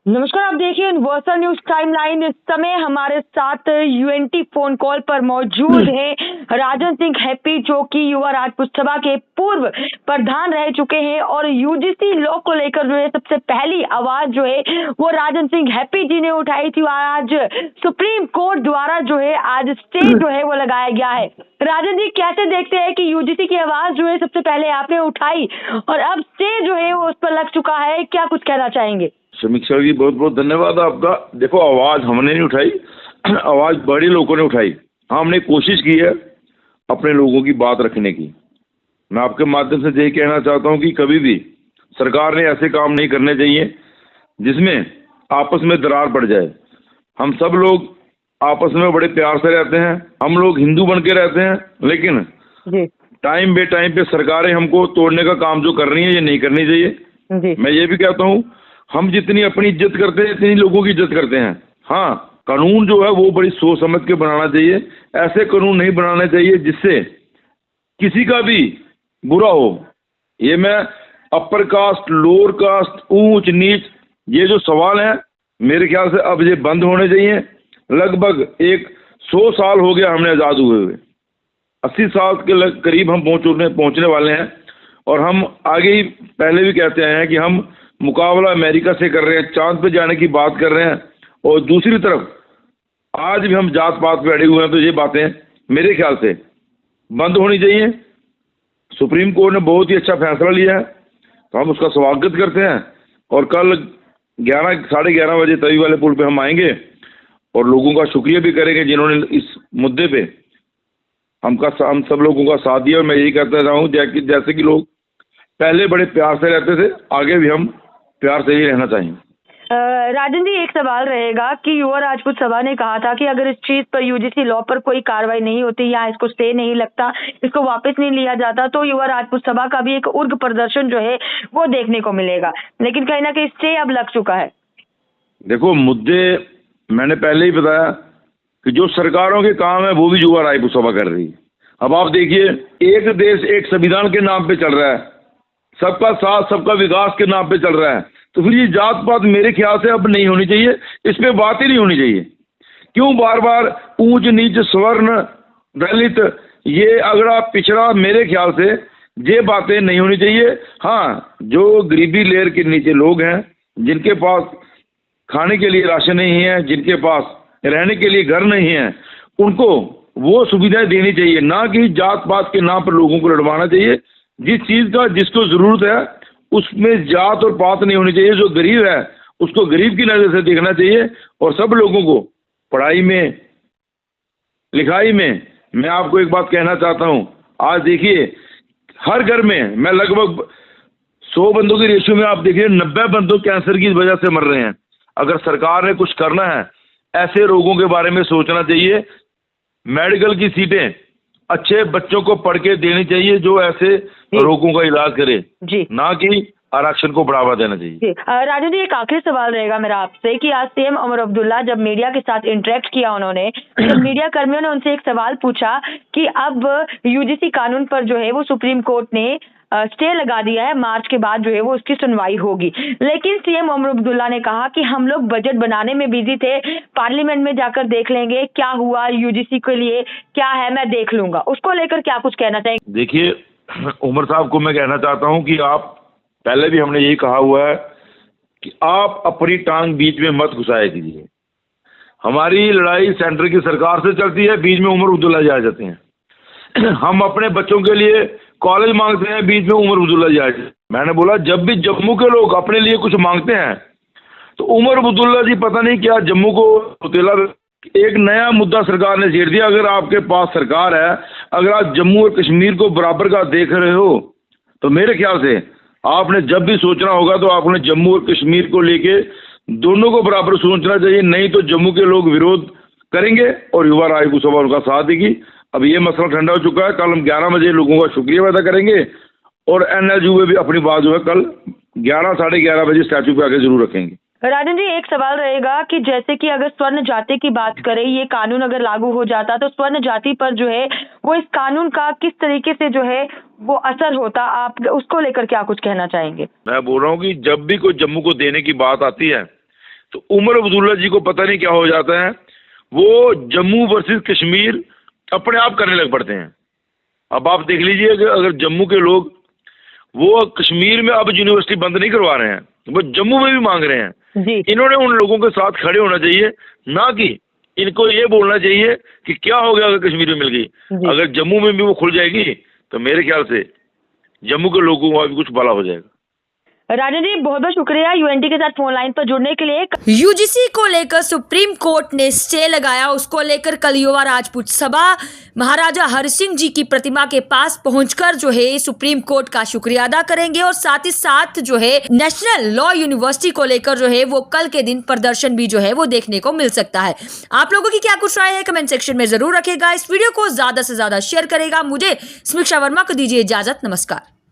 नमस्कार, आप देखिए यूनिवर्सल न्यूज टाइमलाइन। इस समय हमारे साथ यूएनटी फोन कॉल पर मौजूद है राजन सिंह हैप्पी, जो कि युवा राजपूत सभा के पूर्व प्रधान रह चुके हैं और यूजीसी लॉ को लेकर जो है सबसे पहली आवाज जो है वो राजन सिंह हैप्पी जी ने उठाई थी। आज सुप्रीम कोर्ट द्वारा जो है आज स्टे जो है वो लगाया गया है। राजन जी, कैसे देखते हैं कि यूजीसी की आवाज जो है सबसे पहले आपने उठाई और अब स्टे जो है वो उस पर लग चुका है, क्या कुछ कहना चाहेंगे? समीक्षा जी, बहुत बहुत धन्यवाद आपका। देखो, आवाज़ हमने नहीं उठाई, आवाज़ बड़े लोगों ने उठाई। हाँ, हमने कोशिश की है अपने लोगों की बात रखने की। मैं आपके माध्यम से यही कहना चाहता हूँ कि कभी भी सरकार ने ऐसे काम नहीं करने चाहिए जिसमें आपस में दरार पड़ जाए। हम सब लोग आपस में बड़े प्यार से रहते हैं, हम लोग हिंदू बन के रहते हैं, लेकिन जी टाइम बे टाइम पे सरकारें हमको तोड़ने का काम जो कर रही है ये नहीं करनी चाहिए। जी मैं ये भी कहता हूँ, हम जितनी अपनी इज्जत करते हैं इतनी लोगों की इज्जत करते हैं। हाँ, कानून जो है वो बड़ी सोच समझ के बनाना चाहिए। ऐसे कानून नहीं बनाने चाहिए जिससे किसी का भी बुरा हो। ये मैं अपर कास्ट, लोअर कास्ट, ऊंच नीच, ये जो सवाल है मेरे ख्याल से अब ये बंद होने चाहिए। लगभग 100 साल हो गया हमने आज़ाद हुए 80 साल के करीब हम पहुंचने वाले हैं। और हम आगे ही पहले भी कहते आए हैं कि हम मुकाबला अमेरिका से कर रहे हैं, चांद पे जाने की बात कर रहे हैं। और दूसरी तरफ आज भी हम जात पात पे अड़े हुए हैं। तो ये बातें मेरे ख्याल से बंद होनी चाहिए। सुप्रीम कोर्ट ने बहुत ही अच्छा फैसला लिया है, तो हम उसका स्वागत करते हैं। और कल 11 साढ़े 11 बजे तवी वाले पुल पे हम आएंगे और लोगों का शुक्रिया भी करेंगे जिन्होंने इस मुद्दे पे हम सब लोगों का साथ दिया। और मैं यही कहता रहा हूँ जैसे कि लोग पहले बड़े प्यार से रहते थे, आगे भी हम प्यार से ही रहना चाहिए। राजन जी, एक सवाल रहेगा कि युवा राजपूत सभा ने कहा था कि अगर इस चीज पर यूजीसी लॉ पर कोई कार्रवाई नहीं होती या इसको स्टे नहीं लगता, इसको वापस नहीं लिया जाता, तो युवा राजपूत सभा का भी एक उग्र प्रदर्शन जो है वो देखने को मिलेगा। लेकिन कहीं ना कहीं स्टे अब लग चुका है। देखो, मुद्दे मैंने पहले ही बताया कि जो सरकारों के काम है वो भी युवा राजपूत सभा कर रही है। अब आप देखिए, एक देश एक संविधान के नाम पे चल रहा है, सबका साथ सबका विकास के नाम पे चल रहा है। तो फिर ये जात पात मेरे ख्याल से अब नहीं होनी चाहिए, इस पे बात ही नहीं होनी चाहिए। क्यों बार बार ऊंच नीच, स्वर्ण, दलित, ये अगड़ा पिछड़ा, मेरे ख्याल से ये बातें नहीं होनी चाहिए। हाँ, जो गरीबी लेयर के नीचे लोग हैं, जिनके पास खाने के लिए राशन नहीं है, जिनके पास रहने के लिए घर नहीं है, उनको वो सुविधाएं देनी चाहिए, ना कि जात पात के नाम पर लोगों को लड़वाना चाहिए। जिस चीज़ का जिसको ज़रूरत है उसमें जात और पात नहीं होनी चाहिए। जो गरीब है उसको गरीब की नज़र से देखना चाहिए। और सब लोगों को पढ़ाई में, लिखाई में, मैं आपको एक बात कहना चाहता हूँ। आज देखिए, हर घर में मैं लगभग 100 बंदों की रेशियो में आप देखिए 90 बंदों कैंसर की वजह से मर रहे हैं। अगर सरकार ने कुछ करना है, ऐसे रोगों के बारे में सोचना चाहिए। मेडिकल की सीटें अच्छे बच्चों को पढ़ के देनी चाहिए जो ऐसे रोगों का इलाज करे, जी ना कि आरक्षण को बढ़ावा देना चाहिए। राजू जी, एक आखिरी सवाल रहेगा मेरा आपसे कि आज सीएम उमर अब्दुल्ला जब मीडिया के साथ इंटरेक्ट किया, उन्होंने जब मीडिया कर्मियों ने उनसे एक सवाल पूछा कि अब यूजीसी कानून पर जो है वो सुप्रीम कोर्ट ने स्टे लगा दिया है, मार्च के बाद जो है वो उसकी सुनवाई होगी, लेकिन सीएम उमर अब्दुल्ला ने कहा कि हम लोग बजट बनाने में बिजी थे, पार्लियामेंट में जाकर देख लेंगे क्या हुआ, यूजीसी के लिए क्या है मैं देख लूंगा। उसको लेकर क्या कुछ कहना चाहेंगे? देखिए, उमर साहब को मैं कहना चाहता हूं कि आप, पहले भी हमने यही कहा हुआ है कि आप अपनी टांग बीच में मत घुसाया कीजिए। हमारी लड़ाई सेंटर की सरकार से चलती है, बीच में उमर अब्दुल्ला जी आ जाते हैं। हम अपने बच्चों के लिए कॉलेज मांगते हैं, बीच में उमर अब्दुल्ला जी आ जाते हैं। मैंने बोला, जब भी जम्मू के लोग अपने लिए कुछ मांगते हैं तो उमर अब्दुल्ला जी पता नहीं क्या जम्मू को उतेला। एक नया मुद्दा सरकार ने छेड़ दिया। अगर आपके पास सरकार है, अगर आप जम्मू और कश्मीर को बराबर का देख रहे हो, तो मेरे ख्याल से आपने जब भी सोचना होगा तो आपने जम्मू और कश्मीर को लेके दोनों को बराबर सोचना चाहिए। नहीं तो जम्मू के लोग विरोध करेंगे और युवा राजपूत सभा उनका साथ देगी। अब ये मसला ठंडा हो चुका है। कल हम 11 बजे लोगों का शुक्रिया अदा करेंगे और एनएलयू में भी अपनी बात जो है कल 11 साढ़े 11 बजे स्टैचू पे आके जरूर रखेंगे। राजन जी, एक सवाल रहेगा कि जैसे कि अगर स्वर्ण जाति की बात करें, ये कानून अगर लागू हो जाता तो स्वर्ण जाति पर जो है वो इस कानून का किस तरीके से जो है वो असर होता, आप उसको लेकर क्या कुछ कहना चाहेंगे? मैं बोल रहा हूँ कि जब भी कोई जम्मू को देने की बात आती है तो उमर अब्दुल्ला जी को पता नहीं क्या हो जाता है, वो जम्मू वर्सेस कश्मीर अपने आप करने लग पड़ते हैं। अब आप देख लीजिए कि अगर जम्मू के लोग वो कश्मीर में अब यूनिवर्सिटी बंद नहीं करवा रहे हैं, वो जम्मू में भी मांग रहे हैं जी। इन्होंने उन लोगों के साथ खड़े होना चाहिए, ना कि इनको ये बोलना चाहिए कि क्या हो गया अगर कश्मीर में मिल गई। अगर जम्मू में भी वो खुल जाएगी तो मेरे ख्याल से जम्मू के लोगों को भी कुछ भला हो जाएगा। राजन जी बहुत बहुत शुक्रिया यूएनटी के साथ फोन लाइन पर जुड़ने के लिए। यूजीसी को लेकर सुप्रीम कोर्ट ने स्टे लगाया, उसको लेकर कल युवा राजपूत सभा महाराजा हरिसिंह जी की प्रतिमा के पास पहुंचकर जो है सुप्रीम कोर्ट का शुक्रिया अदा करेंगे और साथ ही साथ जो है नेशनल लॉ यूनिवर्सिटी को लेकर जो है वो कल के दिन प्रदर्शन भी जो है वो देखने को मिल सकता है। आप लोगों की क्या कुछ राय है कमेंट सेक्शन में जरूर रखेगा। इस वीडियो को ज्यादा से ज्यादा शेयर करेगा। मुझे समीक्षा वर्मा को दीजिए इजाजत। नमस्कार।